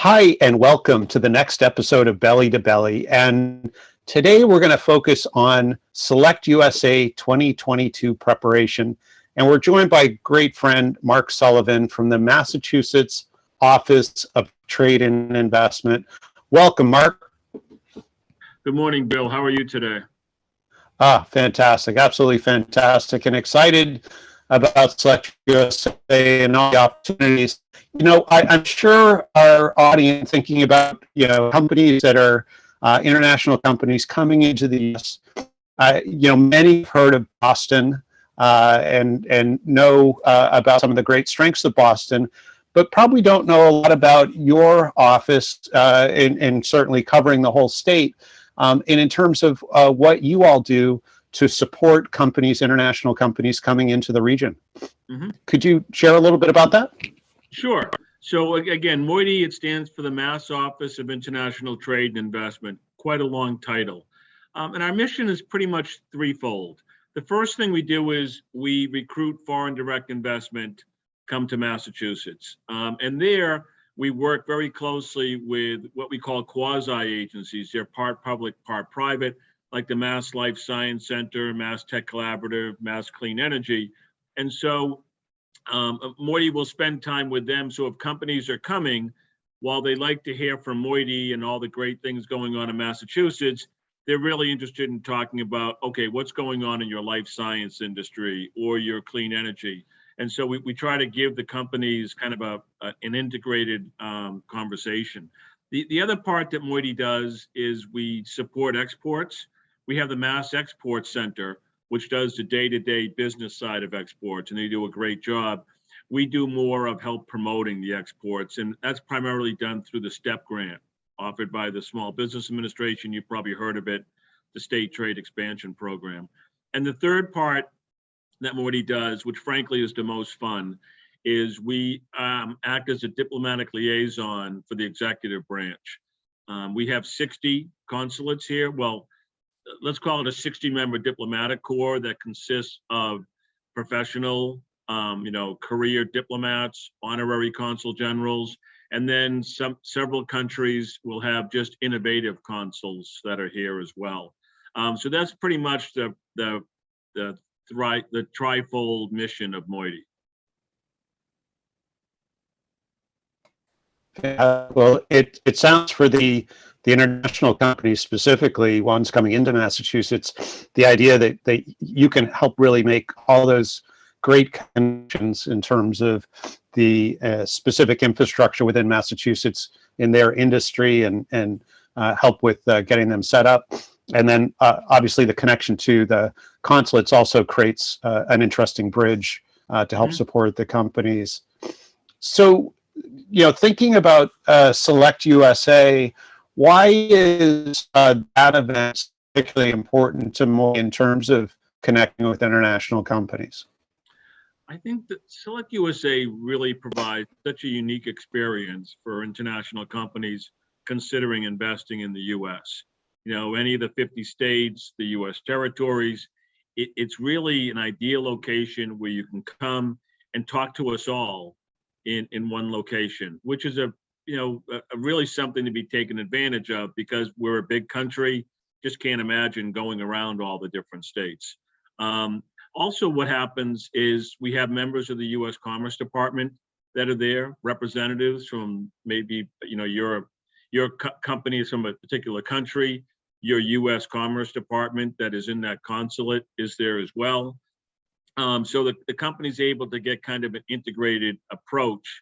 Hi, and welcome to the next episode of Belly to Belly. And today we're going to focus on SelectUSA 2022 preparation. And we're joined by great friend Mark Sullivan from the Massachusetts Office of Trade and Investment. Welcome, Mark. Good morning, Bill. How are you today? Fantastic. Absolutely fantastic. And excited about SelectUSA and all the opportunities. I'm sure our audience thinking about, companies that are international companies coming into the US. Many have heard of Boston and know about some of the great strengths of Boston, but probably don't know a lot about your office and certainly covering the whole state. And in terms of what you all do to support companies, international companies coming into the region. Mm-hmm. Could you share a little bit about that? Sure. So again, MOITI, it stands for the Mass Office of International Trade and Investment, quite a long title. And our mission is pretty much threefold. The first thing we do is we recruit foreign direct investment come to Massachusetts. And there we work very closely with what we call quasi-agencies. They're part public, part private, like the Mass Life Science Center, Mass Tech Collaborative, Mass Clean Energy. And so MOITI will spend time with them. So if companies are coming, while they like to hear from MOITI and all the great things going on in Massachusetts, they're really interested in talking about, okay, what's going on in your life science industry or your clean energy. And so we try to give the companies kind of an integrated conversation. The other part that MOITI does is we support exports. We have the Mass Export Center, which does the day-to-day business side of exports, and they do a great job. We do more of help promoting the exports, and that's primarily done through the STEP grant offered by the Small Business Administration. You've probably heard of it, the State Trade Expansion Program. And the third part that MOITI does, which frankly is the most fun, is we act as a diplomatic liaison for the executive branch. We have 60 consulates here. Well, let's call it a 60-member diplomatic corps that consists of professional, career diplomats, honorary consul generals, and then several countries will have just innovative consuls that are here as well. So that's pretty much the trifold mission of MOITI. Well, it sounds for the international companies, specifically ones coming into Massachusetts, the idea that you can help really make all those great connections in terms of the specific infrastructure within Massachusetts in their industry and help with getting them set up. And then obviously the connection to the consulates also creates an interesting bridge to help support the companies. So, thinking about SelectUSA, why is that event particularly important to MOITI in terms of connecting with international companies? I think that SelectUSA really provides such a unique experience for international companies considering investing in the U.S. Any of the 50 states, the U.S. territories, it's really an ideal location where you can come and talk to us all in one location, which is a really something to be taken advantage of because we're a big country. Just can't imagine going around all the different states. Also, what happens is we have members of the U.S. Commerce Department that are there, representatives from maybe your company is from a particular country. Your U.S. Commerce Department that is in that consulate is there as well. So the company's able to get kind of an integrated approach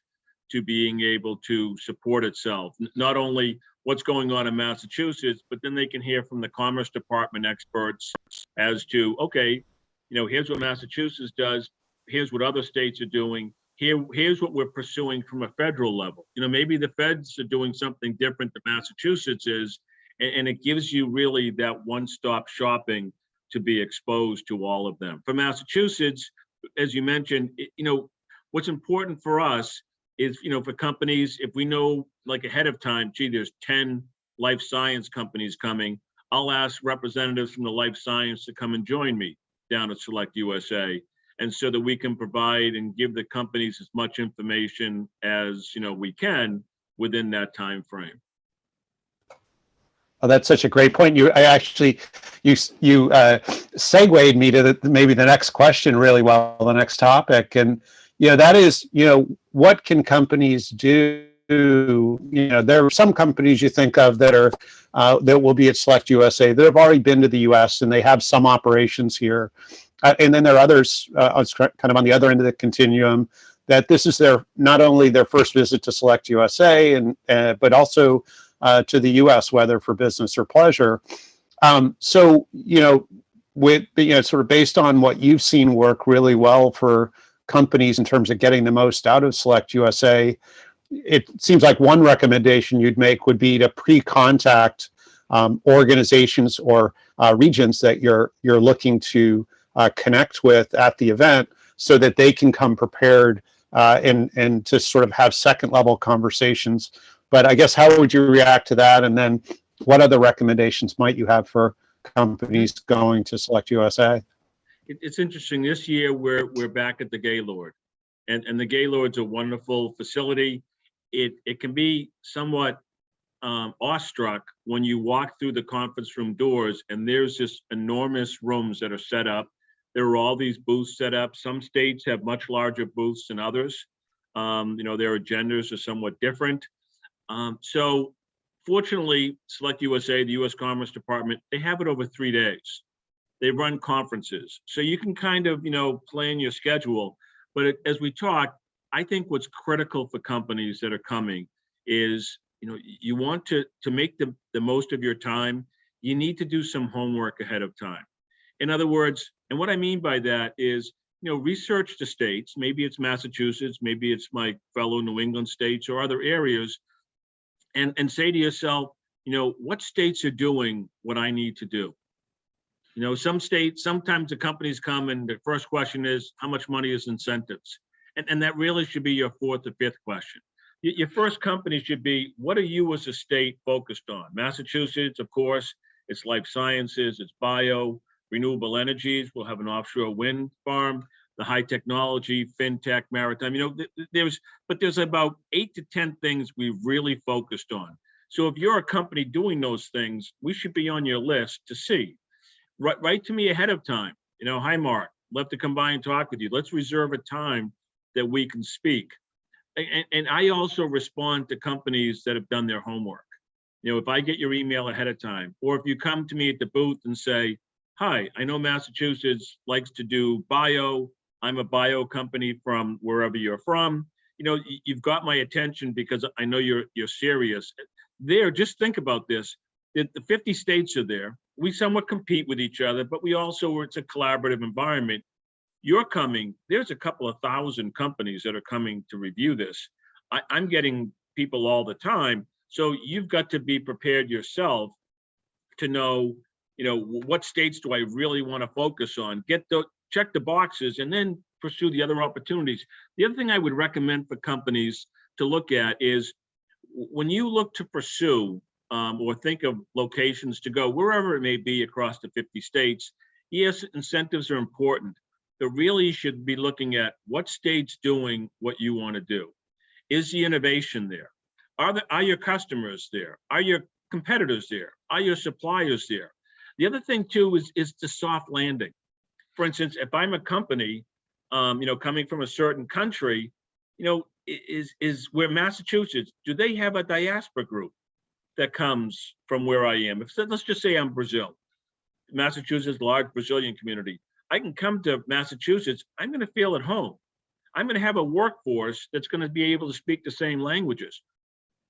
to being able to support itself. Not only what's going on in Massachusetts, but then they can hear from the Commerce Department experts as to, okay, here's what Massachusetts does, here's what other states are doing, here's what we're pursuing from a federal level. Maybe the feds are doing something different than Massachusetts is, and it gives you really that one-stop shopping to be exposed to all of them. For Massachusetts, as you mentioned, what's important for us is, for companies, if we know like ahead of time, gee, there's 10 life science companies coming, I'll ask representatives from the life science to come and join me down at SelectUSA. And so that we can provide and give the companies as much information as we can within that time frame. Oh, that's such a great point. You segued me to maybe the next question really well, the next topic, and that is, what can companies do? There are some companies you think of that are that will be at SelectUSA that have already been to the U.S. and they have some operations here, and then there are others kind of on the other end of the continuum that this is not only their first visit to SelectUSA but also to the U.S., whether for business or pleasure. So, with sort of based on what you've seen work really well for companies in terms of getting the most out of SelectUSA, it seems like one recommendation you'd make would be to pre-contact organizations or regions that you're looking to connect with at the event, so that they can come prepared and to sort of have second level conversations. But I guess, how would you react to that? And then what other recommendations might you have for companies going to SelectUSA? It's interesting. This year, we're back at the Gaylord. And the Gaylord's a wonderful facility. It can be somewhat awestruck when you walk through the conference room doors and there's just enormous rooms that are set up. There are all these booths set up. Some states have much larger booths than others. Their agendas are somewhat different. So fortunately, SelectUSA, the U.S. Commerce Department, they have it over 3 days. They run conferences. So you can kind of, plan your schedule. But as we talk, I think what's critical for companies that are coming is, you want to make the most of your time. You need to do some homework ahead of time. In other words, and what I mean by that is, research the states. Maybe it's Massachusetts, maybe it's my fellow New England states or other areas, and say to yourself, what states are doing what I need to do? Some states, sometimes the companies come and the first question is, how much money is incentives? And that really should be your fourth or fifth question. Your first company should be, what are you as a state focused on? Massachusetts, of course, it's life sciences, it's bio, renewable energies. We'll have an offshore wind farm, the high technology, fintech, maritime. There's about 8 to 10 things we've really focused on. So if you're a company doing those things, we should be on your list to see. Write to me ahead of time. Hi, Mark, love to come by and talk with you. Let's reserve a time that we can speak. And I also respond to companies that have done their homework. If I get your email ahead of time, or if you come to me at the booth and say, hi, I know Massachusetts likes to do bio. I'm a bio company from wherever you're from. You've got my attention because I know you're serious. Just think about this. The 50 states are there. We somewhat compete with each other, but it's a collaborative environment. You're coming, there's a couple of thousand companies that are coming to review this. I'm getting people all the time. So you've got to be prepared yourself to know, what states do I really want to focus on? Check the boxes and then pursue the other opportunities. The other thing I would recommend for companies to look at is, when you look to pursue or think of locations to go, wherever it may be across the 50 states, yes, incentives are important. But really, you should be looking at what state's doing what you want to do. Is the innovation there? Are your customers there? Are your competitors there? Are your suppliers there? The other thing too is the soft landing. For instance, if I'm a company, coming from a certain country, is where Massachusetts, do they have a diaspora group that comes from where I am? Let's just say I'm Brazil. Massachusetts, large Brazilian community. I can come to Massachusetts, I'm going to feel at home. I'm going to have a workforce that's going to be able to speak the same languages.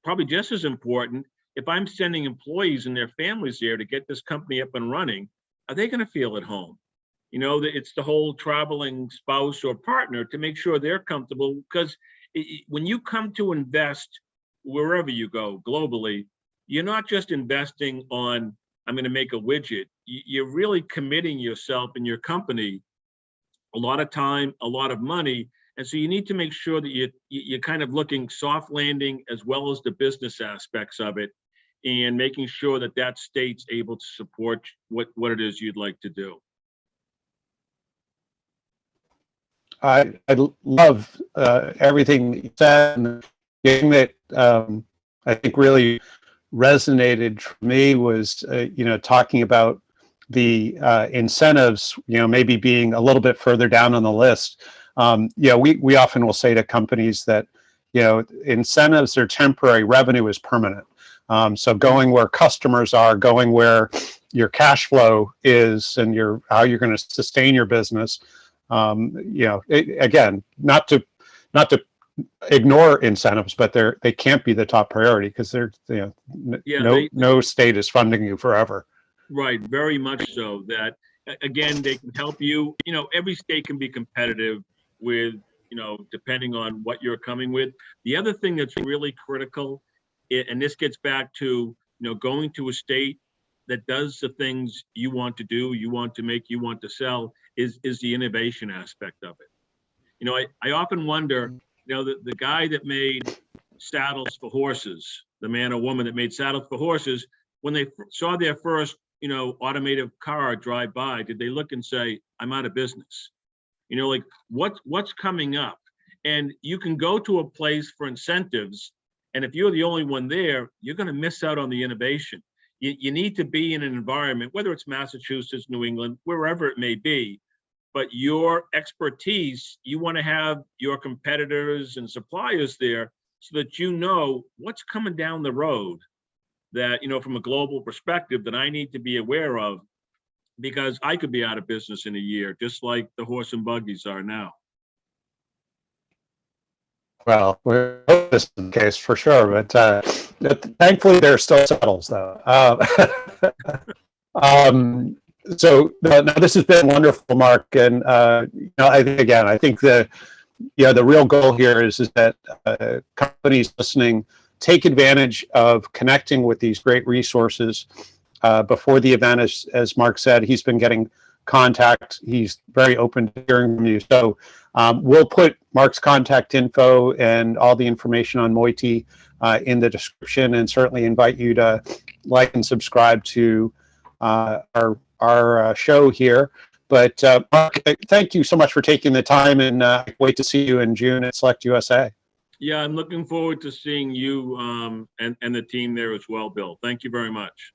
Probably just as important, if I'm sending employees and their families there to get this company up and running, are they going to feel at home? It's the whole traveling spouse or partner to make sure they're comfortable, because when you come to invest wherever you go globally, you're not just investing on, I'm going to make a widget. You're really committing yourself and your company a lot of time, a lot of money. And so you need to make sure that you're kind of looking soft landing as well as the business aspects of it, and making sure that state's able to support what it is you'd like to do. I love everything you said, and getting that I think really resonated for me was, talking about the incentives, maybe being a little bit further down on the list. We often will say to companies that, incentives are temporary, revenue is permanent. So going where customers are, going where your cash flow is, and how you're going to sustain your business. Again, not to ignore incentives, but they can't be the top priority, because no state is funding you forever. Right, very much so. That again, they can help you. Every state can be competitive with, depending on what you're coming with. The other thing that's really critical, and this gets back to, going to a state that does the things you want to do, you want to make, you want to sell, is the innovation aspect of it. I often wonder, the guy that made saddles for horses, the man or woman that made saddles for horses, when they saw their first, automated car drive by, did they look and say, I'm out of business? Like what's coming up? And you can go to a place for incentives, and if you're the only one there, you're going to miss out on the innovation. You need to be in an environment, whether it's Massachusetts, New England, wherever it may be, but your expertise, you want to have your competitors and suppliers there so that what's coming down the road that, from a global perspective, that I need to be aware of, because I could be out of business in a year, just like the horse and buggies are now. Well, we hope this is the case for sure, but thankfully there are still saddles, though. So now this has been wonderful, Mark, and I think the real goal here is that companies listening take advantage of connecting with these great resources before the event. As Mark said, he's been getting contact. He's very open to hearing from you. So we'll put Mark's contact info and all the information on MOITI in the description, and certainly invite you to like and subscribe to our show here. But Mark, thank you so much for taking the time, and I wait to see you in June at SelectUSA. Yeah, I'm looking forward to seeing you and the team there as well, Bill. Thank you very much.